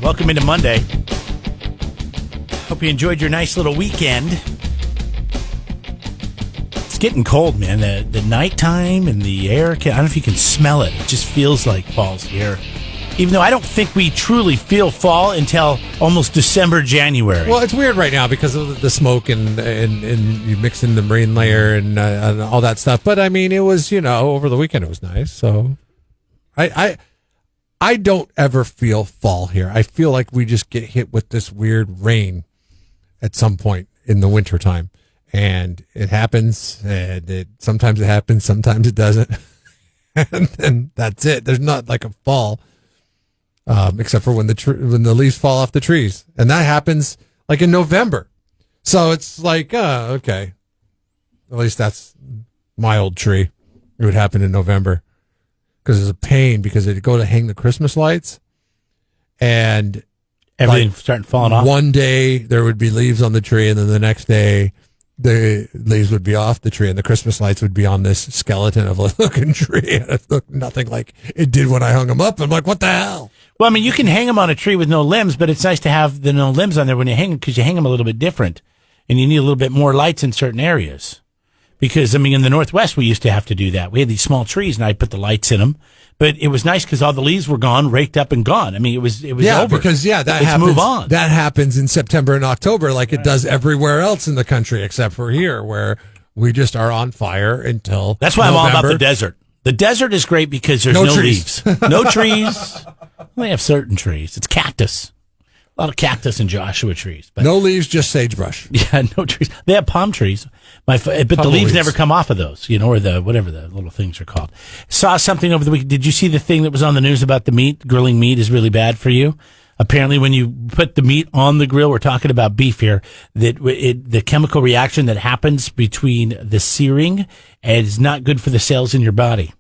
Welcome into Monday. Hope you enjoyed your nice little weekend. It's getting cold, man. The nighttime and the air, I don't know if you can smell it. It just feels like fall's here. Even though I don't think we truly feel fall until almost December, January. Well, it's weird right now because of the smoke and you mix in the marine layer and all that stuff. But I mean, it was, over the weekend it was nice. So I don't ever feel fall here. I feel like we just get hit with this weird rain at some point in the wintertime. And it happens, and sometimes it happens, sometimes it doesn't. And then that's it. There's not like a fall. Except for when the leaves fall off the trees, and that happens like in November. So it's like, okay, at least that's my old tree. It would happen in November because it's a pain because they'd go to hang the Christmas lights, and everything starting falling off. One day there would be leaves on the tree, and then the next day the leaves would be off the tree, and the Christmas lights would be on this skeleton of a looking tree, and it looked nothing like it did when I hung them up. I'm like, what the hell? Well, I mean, you can hang them on a tree with no limbs, but it's nice to have the no limbs on there when you hang them because you hang them a little bit different, and you need a little bit more lights in certain areas. Because, I mean, in the Northwest, we used to have to do that. We had these small trees, and I'd put the lights in them. But it was nice because all the leaves were gone, raked up and gone. I mean, it was over. Because, that Let's happens. Move on. That happens in September and October like it does everywhere else in the country except for here where we just are on fire until That's why November. I'm all about the desert. The desert is great because there's no leaves. No trees. They have certain trees. It's cactus. A lot of cactus and Joshua trees. But no leaves, just sagebrush. Yeah, no trees. They have palm trees. But the leaves never come off of those, or whatever the little things are called. Saw something over the week. Did you see the thing that was on the news about the meat? Grilling meat is really bad for you. Apparently, when you put the meat on the grill, we're talking about beef here, that the chemical reaction that happens between the searing is not good for the cells in your body.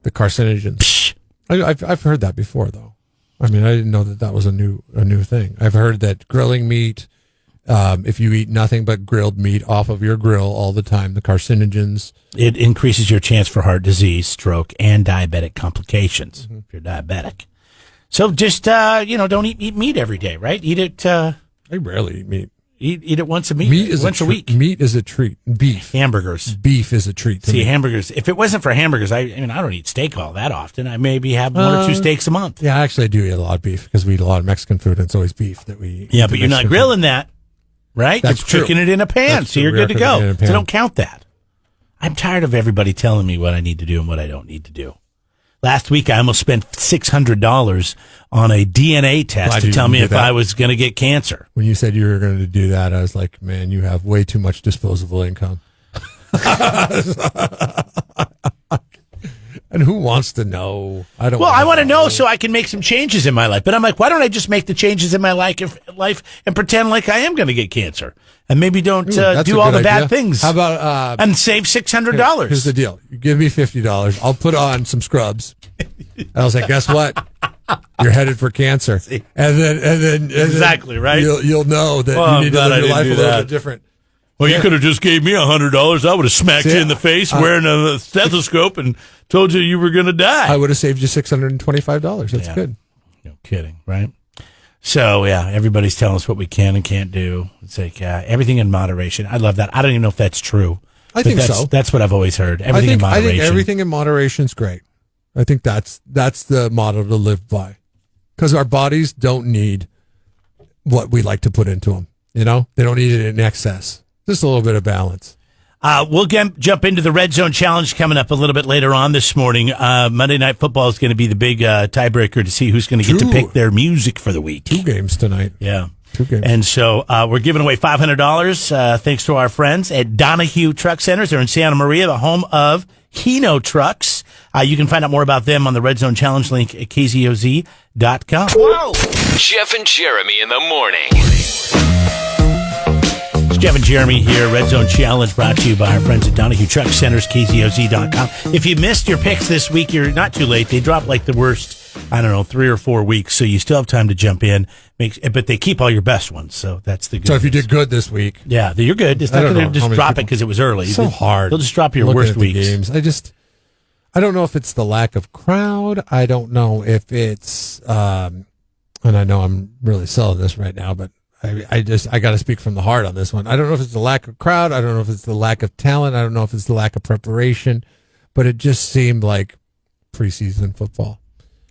The carcinogens. I've heard that before, though. I mean, I didn't know that was a new thing. I've heard that grilling meat, if you eat nothing but grilled meat off of your grill all the time, the carcinogens. It increases your chance for heart disease, stroke, and diabetic complications if you're diabetic. So just, don't eat meat every day, right? Eat it. I rarely eat meat. Eat it once a week. Meat is a treat. Beef. Hamburgers. Beef is a treat to me. Hamburgers. If it wasn't for hamburgers, I don't eat steak all that often. I maybe have one or two steaks a month. Yeah, actually I do eat a lot of beef because we eat a lot of Mexican food and it's always beef that we eat. Yeah, but you're not grilling that, right? That's you're cooking it in a pan, so you're good to go. So don't count that. I'm tired of everybody telling me what I need to do and what I don't need to do. Last week, I almost spent $600 on a DNA test to tell me if I was going to get cancer. When you said you were going to do that, I was like, man, you have way too much disposable income. And who wants to know? I want to know so I can make some changes in my life. But I'm like, why don't I just make the changes in my life and pretend like I am going to get cancer? And maybe don't do all the bad things. How about and save $600? Here's the deal: you give me $50, I'll put on some scrubs. I was like, guess what? You're headed for cancer, and then exactly right. You'll know that you need to live your life a little bit different. Well, you could have just gave me $100. I would have smacked you in the face wearing a stethoscope and told you were going to die. I would have saved you $625. That's good. No kidding, right? So, everybody's telling us what we can and can't do. It's like everything in moderation. I love that. I don't even know if that's true. I think so. That's what I've always heard. Everything in moderation. I think everything in moderation is great. I think that's the motto to live by. Because our bodies don't need what we like to put into them. They don't need it in excess. Just a little bit of balance. We'll jump into the Red Zone Challenge coming up a little bit later on this morning. Monday Night Football is going to be the big tiebreaker to see who's going to get to pick their music for the week. 2 games tonight. Yeah. 2 games. And so we're giving away $500 thanks to our friends at Donahue Truck Centers. They're in Santa Maria, the home of Hino Trucks. You can find out more about them on the Red Zone Challenge link at kzoz.com. Whoa! Jeff and Jeremy in the morning. It's Jeff and Jeremy here. Red Zone Challenge brought to you by our friends at Donahue Truck Centers, kzoz.com. If you missed your picks this week, you're not too late. They dropped like the worst, 3 or 4 weeks, so you still have time to jump in. But they keep all your best ones, so that's the good So if you did good this week. Yeah, you're good. It's not going to just drop it because it was early. It's so hard. They'll just drop your worst weeks. Games. I don't know if it's the lack of crowd. I don't know if it's, and I know I'm really selling this right now, but I got to speak from the heart on this one. I don't know if it's the lack of crowd. I don't know if it's the lack of talent. I don't know if it's the lack of preparation, but it just seemed like preseason football.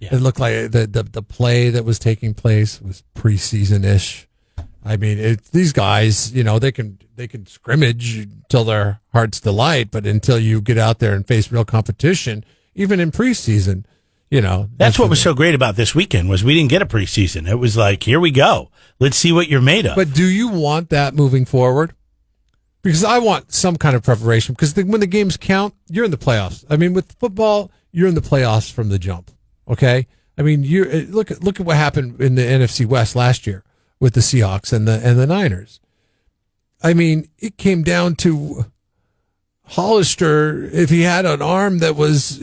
Yeah. It looked like the play that was taking place was preseason-ish. I mean, these guys, they can scrimmage till their heart's delight, but until you get out there and face real competition, even in preseason, that's what was so great about this weekend was we didn't get a preseason. It was like, here we go. Let's see what you're made of. But do you want that moving forward? Because I want some kind of preparation. Because when the games count, you're in the playoffs. I mean, with football, you're in the playoffs from the jump. Okay, I mean, you look at what happened in the NFC West last year with the Seahawks and the Niners. I mean, it came down to Hollister. If he had an arm that was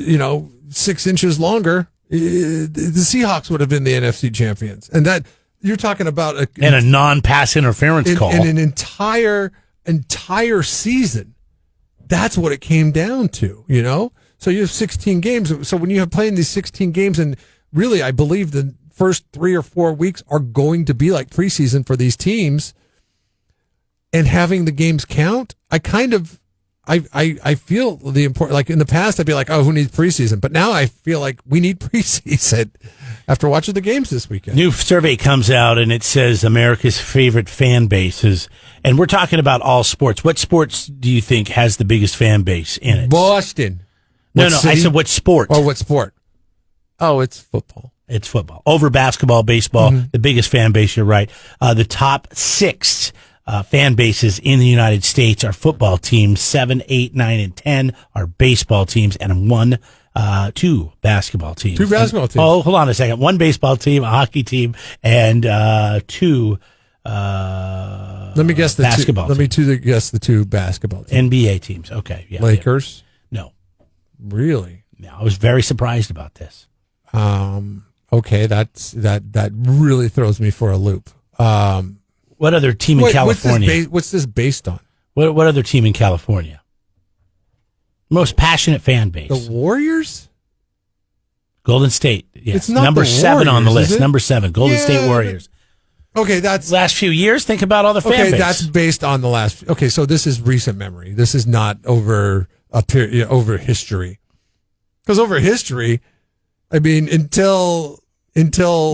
6 inches longer, the Seahawks would have been the NFC champions. And that you're talking about a non-pass interference call in an entire season. That's what it came down to. So you have 16 games. So when you have playing these 16 games, and really, I believe the first 3 or 4 weeks are going to be like preseason for these teams, and having the games count, I feel the important. Like in the past, I'd be like, oh, who needs preseason? But now I feel like we need preseason after watching the games this weekend. New survey comes out and it says America's favorite fan bases, and we're talking about all sports. What sports do you think has the biggest fan base in it? Boston. No, I said what sport? Or what sport? Oh, it's football. It's football. Over basketball, baseball, the biggest fan base, you're right. The top 6 fan bases in the United States are football teams. 7, 8, 9, and 10 are baseball teams, and 2 basketball teams. 2 basketball teams. Oh, hold on a second. 1 baseball team, a hockey team, and 2 let me guess basketball Let me guess the 2 basketball teams. NBA teams. Okay. Yeah, Lakers? Yeah. No. Really? No, I was very surprised about this. Okay, that really throws me for a loop. What other team in California? What's this based on? What other team in California? Most passionate fan base. The Warriors? Golden State. Yes. It's not number the 7 on the Warriors, list. is it? Number 7, Golden State Warriors. Okay, that's Last few years, think about all the fan base. that's based on the last. Okay, so this is recent memory. This is not over a period, over history. Because over history, I mean, until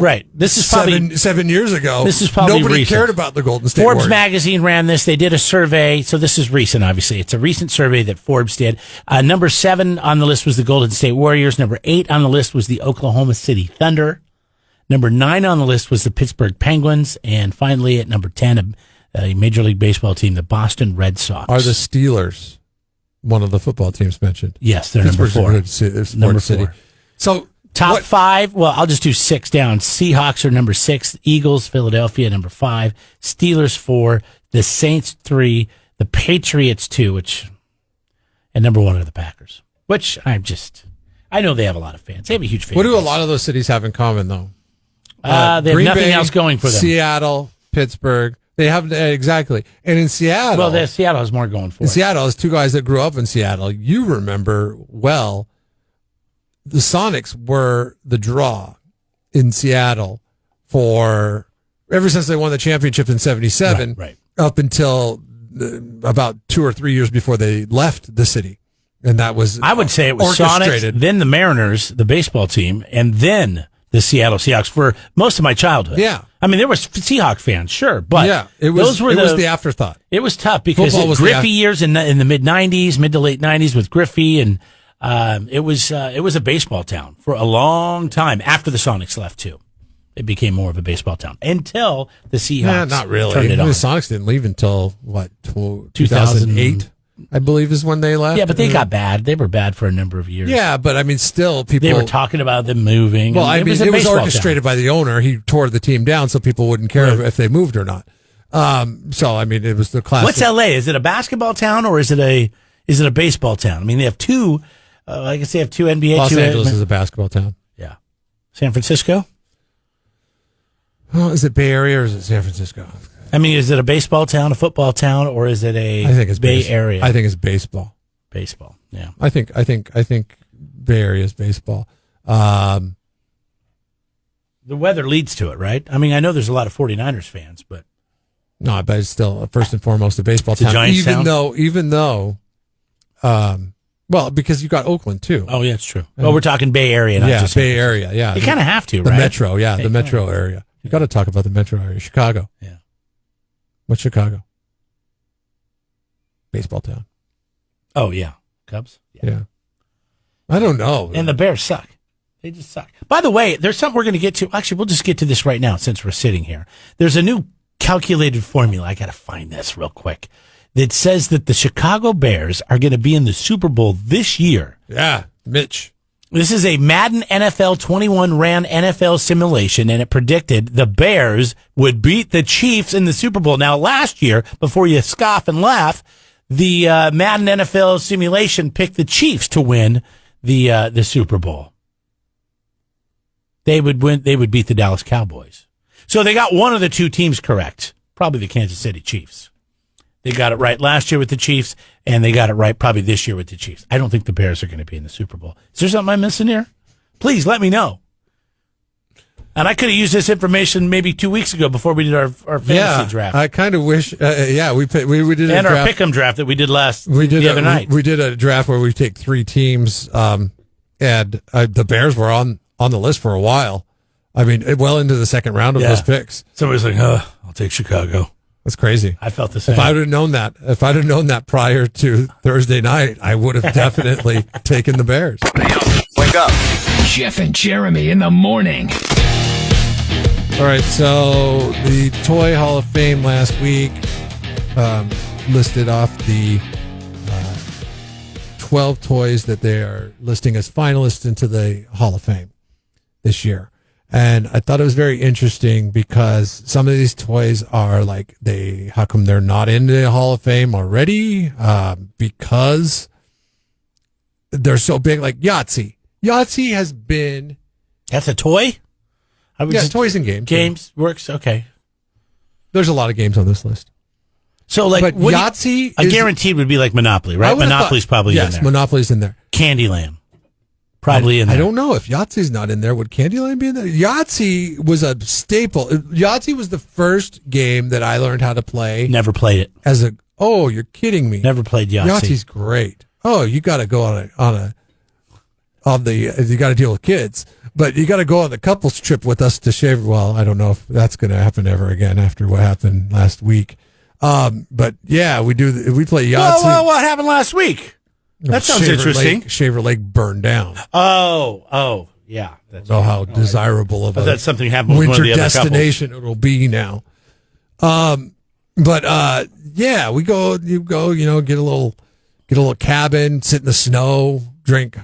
right. This is 7 years ago. This is probably nobody recent. cared about the Golden State Forbes Warriors. magazine ran this. They did a survey. So this is recent, obviously. It's a recent survey that Forbes did. Number 7 on the list was the Golden State Warriors. Number 8 on the list was the Oklahoma City Thunder. Number 9 on the list was the Pittsburgh Penguins. And finally, at number 10, a Major League Baseball team, the Boston Red Sox. Are the Steelers one of the football teams mentioned? Yes, they're number 4. Number 4. So top 5, well, I'll just do 6 down. Seahawks are number 6. Eagles, Philadelphia, number 5. Steelers, 4. The Saints, 3. The Patriots, 2, and number 1 are the Packers, which I know they have a lot of fans. They have a huge fan What do base. a lot of those cities have in common, though? They have Green nothing Bay, else going for them. Seattle, Pittsburgh. They have exactly. And in Seattle, Seattle has more going for in it. Seattle, as 2 guys that grew up in Seattle, you remember well, the Sonics were the draw in Seattle for ever since they won the championship in '77, right. up until about 2 or 3 years before they left the city. And that was, I would say it was orchestrated. Sonics, then the Mariners, the baseball team, and then the Seattle Seahawks for most of my childhood. Yeah. I mean, there was Seahawk fans, sure, but it was the afterthought. It was tough because Football was Griffey years in the mid '90s, mid to late '90s with Griffey, and it was a baseball town for a long time. After the Sonics left too, it became more of a baseball town until the Seahawks. Not really. Turned it The on. Sonics didn't leave until 2008, I believe, is when they left. Yeah, but they got bad. They were bad for a number of years. Yeah, but I mean, still people. They were talking about them moving. Well, I mean, it was baseball orchestrated town. by the owner. He tore the team down so people wouldn't care if they moved or not. So I mean, it was the classic. What's LA? Is it a basketball town or is it a baseball town? I mean, they have 2. I guess they have 2 NBA. Los 2 Angeles is a basketball town. Yeah. San Francisco. Well, is it Bay Area or is it San Francisco? I mean, is it a baseball town, a football town, or is it a I think it's Bay Area? I think it's baseball. Baseball. Yeah. I think Bay Area's baseball. The weather leads to it, right? I mean, I know there's a lot of 49ers fans, but no, but it's still first and foremost a baseball It's a town. Giants Even though, well, because you got Oakland too. oh yeah, it's true. Well, we're talking Bay Area, not yeah, just Bay Area. Yeah, You kind of have to, the right? metro. Yeah, the metro area. You got to talk about the metro area. Chicago. Yeah. What's Chicago? Baseball town. Oh yeah, Cubs. Yeah. I don't know. And the Bears suck. They just suck. By the way, there's something we're going to get to. Actually, we'll just get to this right now since we're sitting here. There's a new calculated formula. I got to find this real quick. That says that the Chicago Bears are going to be in the Super Bowl this year. Yeah, Mitch. This is a Madden NFL 21 ran NFL simulation, and it predicted the Bears would beat the Chiefs in the Super Bowl. Now, last year, before you scoff and laugh, the Madden NFL simulation picked the Chiefs to win the Super Bowl. They would win. They would beat the Dallas Cowboys. So they got one of the two teams correct. Probably the Kansas City Chiefs. They got it right last year with the Chiefs, and they got it right probably this year with the Chiefs. I don't think the Bears are going to be in the Super Bowl. Is there something I'm missing here? Please let me know. And I could have used this information maybe 2 weeks ago before we did our fantasy draft. I kind of wish. We did And a our draft. pick'em draft that we did The other night. We did a draft where we take three teams, and the Bears were on the list for a while. I mean, well into the second round of those picks. Somebody's like, I'll take Chicago. That's crazy. I felt the same. If I would have known that prior to Thursday night, I would have definitely taken the Bears. Wake up. Jeff and Jeremy in the morning. All right, so the Toy Hall of Fame last week listed off the 12 toys that they are listing as finalists into the Hall of Fame this year. And I thought it was very interesting because some of these toys are like, how come they're not in the Hall of Fame already? Because they're so big, like Yahtzee. Yahtzee has been... That's a toy? Toys and games. Games works, okay. There's a lot of games on this list. So, like, But Yahtzee a guaranteed would be like Monopoly, right? Monopoly's probably in there. Monopoly's in there. Candyland. Probably in there. I don't know if Yahtzee's not in there. Would Candyland be in there? Yahtzee was a staple. Yahtzee was the first game that I learned how to play. Never played it. Oh, you're kidding me. Never played Yahtzee. Yahtzee's great. Oh, you got to go you got to deal with kids, but you got to go on the couples trip with us to shave. Well, I don't know if that's going to happen ever again after what happened last week. But yeah, we play Yahtzee. Whoa, what happened last week? That sounds interesting. Shaver Lake burned down. Oh, yeah. That's know how desirable of that's something happened with winter one of the other destination it'll be now. Yeah, we go. You go. Get a little cabin, sit in the snow, drink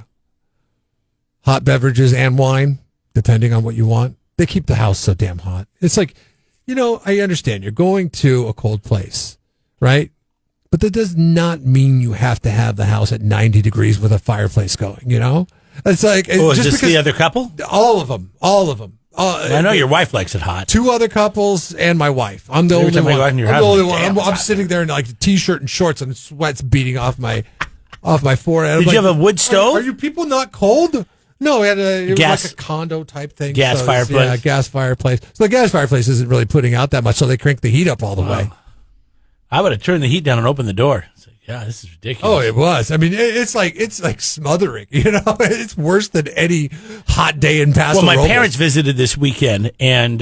hot beverages and wine, depending on what you want. They keep the house so damn hot. It's like, I understand you're going to a cold place, right? But that does not mean you have to have the house at 90 degrees with a fireplace going, It's like... is this the other couple? All of them. I know your wife likes it hot. Two other couples and my wife. I'm the only one. I'm the only one. I'm sitting there in like a t-shirt and shorts and sweat's beating off my forehead. Did you have a wood stove? Are you people not cold? No, it was gas, like a condo type thing. Gas fireplace. Yeah, gas fireplace. So the gas fireplace isn't really putting out that much, so they crank the heat up all the way. I would have turned the heat down and opened the door. Yeah, this is ridiculous. Oh, it was. I mean, it's like smothering. It's worse than any hot day in Paso Well, my Robles. parents visited this weekend, and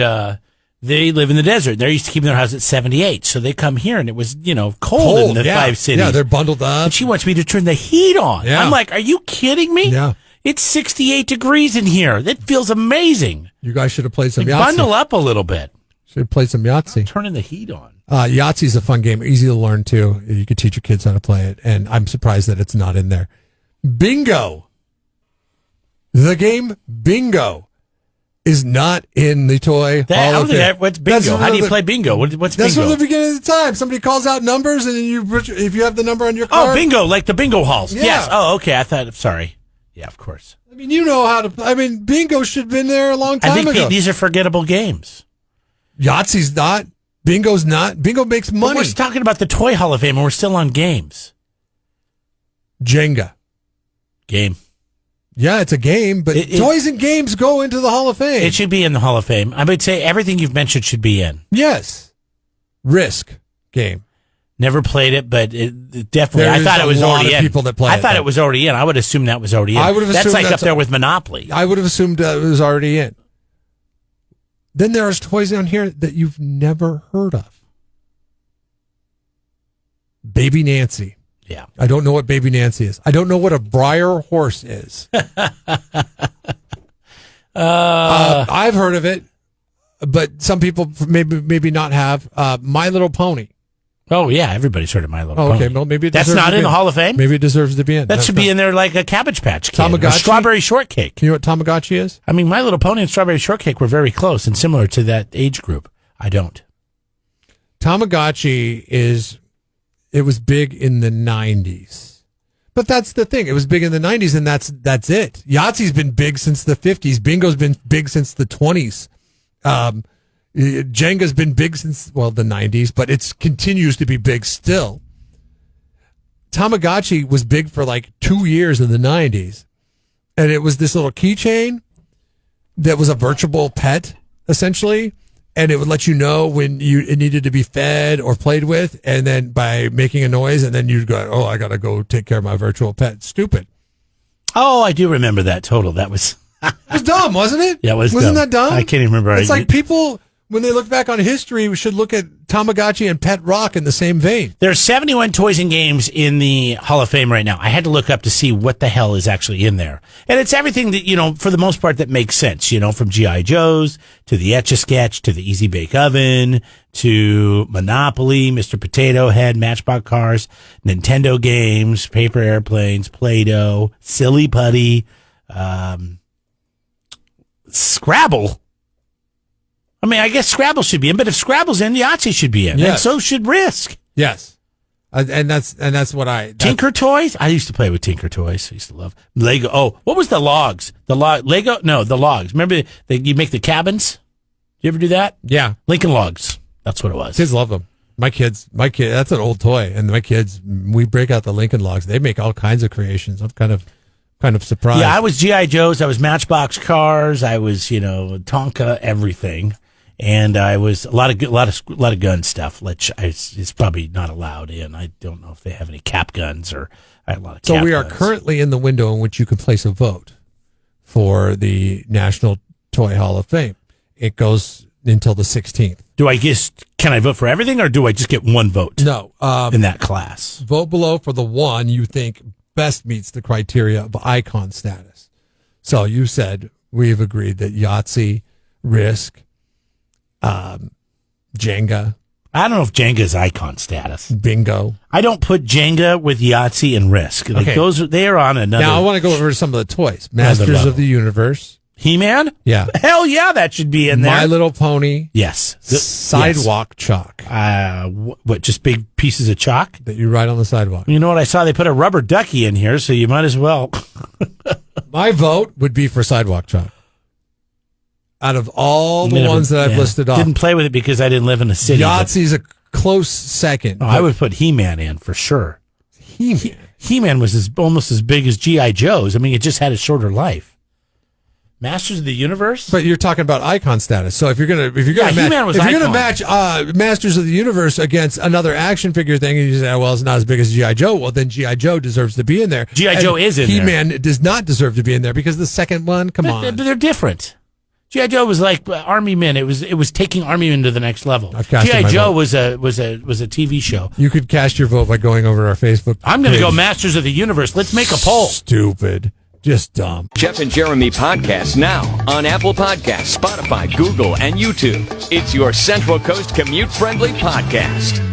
they live in the desert. They're used to keeping their house at 78, so they come here, and it was cold in the 5 cities. Yeah, they're bundled up. And she wants me to turn the heat on. Yeah. I'm like, are you kidding me? Yeah. It's 68 degrees in here. That feels amazing. You guys should have played some Yahtzee. Bundle up a little bit. Should have played some Yahtzee. Turning the heat on. Yahtzee's a fun game, easy to learn too. You could teach your kids how to play it, and I'm surprised that it's not in there. Bingo. The game Bingo is not in the toy Hall of Fame. What's bingo? How do you play bingo? What's bingo? That's from the beginning of the time. Somebody calls out numbers, and then if you have the number on your card. Oh, bingo, like the bingo halls. Yeah. Yes. Oh, okay. Sorry. Yeah, of course. I mean, you know how to play. I mean, bingo should have been there a long time ago. I think ago. these are forgettable games. Yahtzee's not. Bingo's not. Bingo makes money. But we're talking about the Toy Hall of Fame, and we're still on games. Jenga. Game. Yeah, it's a game, but toys and games go into the Hall of Fame. It should be in the Hall of Fame. I would say everything you've mentioned should be in. Yes. Risk game. Never played it, but it definitely. There's I thought it was a lot already of in. people that play I it, thought though. it was already in. I would assume that was already in. I would have that's assumed like up that's there with Monopoly. I would have assumed it was already in. Then there's toys down here that you've never heard of. Baby Nancy. Yeah. I don't know what Baby Nancy is. I don't know what a Breyer horse is. I've heard of it, but some people maybe not have. My Little Pony. Oh yeah, everybody's heard of My Little Pony. Okay, well maybe it that's deserves not to in be the Hall of Fame. Maybe it deserves to be in. That should be in there like a Cabbage Patch Kid, Tamagotchi? or Strawberry Shortcake. You know what Tamagotchi is? I mean, My Little Pony and Strawberry Shortcake were very close and similar to that age group. I don't. Tamagotchi it was big in the 90s. But that's the thing. It was big in the 90s, and that's it. Yahtzee's been big since the 50s. Bingo's been big since the 20s. Jenga's been big since, the 90s, but it continues to be big still. Tamagotchi was big for like 2 years in the 90s. And it was this little keychain that was a virtual pet, essentially. And it would let you know when it needed to be fed or played with, and then by making a noise, and then you'd go, "Oh, I gotta go take care of my virtual pet." Stupid. Oh, I do remember that. Total. That was. It was dumb, wasn't it? Yeah, it was. Wasn't that dumb? I can't even remember. It's like people, when they look back on history, we should look at Tamagotchi and Pet Rock in the same vein. There are 71 toys and games in the Hall of Fame right now. I had to look up to see what the hell is actually in there. And it's everything that, for the most part, that makes sense, from G.I. Joe's to the Etch-a-Sketch to the Easy Bake Oven to Monopoly, Mr. Potato Head, Matchbox Cars, Nintendo games, paper airplanes, Play-Doh, Silly Putty, Scrabble. I mean, I guess Scrabble should be in, but if Scrabble's in, Yahtzee should be in, and so should Risk. Yes, and that's what Tinker Toys. I used to play with Tinker Toys. I used to love Lego. Oh, what was the logs? The logs. Remember you make the cabins? You ever do that? Yeah, Lincoln Logs. That's what it was. Kids love them. My kids. That's an old toy, and my kids. We break out the Lincoln Logs. They make all kinds of creations. I'm kind of surprised. Yeah, I was G.I. Joe's. I was Matchbox Cars. I was Tonka everything. And I was a lot of gun stuff, which is probably not allowed in. I don't know if they have any cap guns or I had a lot of. So we are guns. currently in the window in which you can place a vote for the National Toy Hall of Fame. It goes until the 16th. Can I vote for everything, or do I just get one vote? No, in that class. Vote below for the one you think best meets the criteria of icon status. So you said we've agreed that Yahtzee, Risk. Jenga. I don't know if Jenga is icon status. Bingo. I don't put Jenga with Yahtzee and Risk. Like they are on another. Now I want to go over some of the toys. Masters of the Universe. He-Man? Yeah. Hell yeah, that should be in there. My Little Pony. Yes. Sidewalk chalk. What, just big pieces of chalk? That you ride on the sidewalk. You know what I saw? They put a rubber ducky in here, so you might as well. My vote would be for sidewalk chalk. Out of all the ones that I've listed off. Didn't play with it because I didn't live in a city. Yahtzee's a close second. Oh, I would put He-Man in for sure. He-Man? He-Man was almost as big as G.I. Joe's. I mean, it just had a shorter life. Masters of the Universe? But you're talking about icon status. So if you're gonna match Masters of the Universe against another action figure thing, and you say, well, it's not as big as G.I. Joe. Well, then G.I. Joe deserves to be in there. G.I. Joe is in there. He-Man does not deserve to be in there because the second one, come on. But they're different. G.I. Joe was like Army Men. It was taking Army Men to the next level. G.I. Joe was a TV show. You could cast your vote by going over to our Facebook. I'm going to go Masters of the Universe. Let's make a poll. Stupid. Just dumb. Jeff and Jeremy podcast now on Apple Podcasts, Spotify, Google, and YouTube. It's your Central Coast commute-friendly podcast.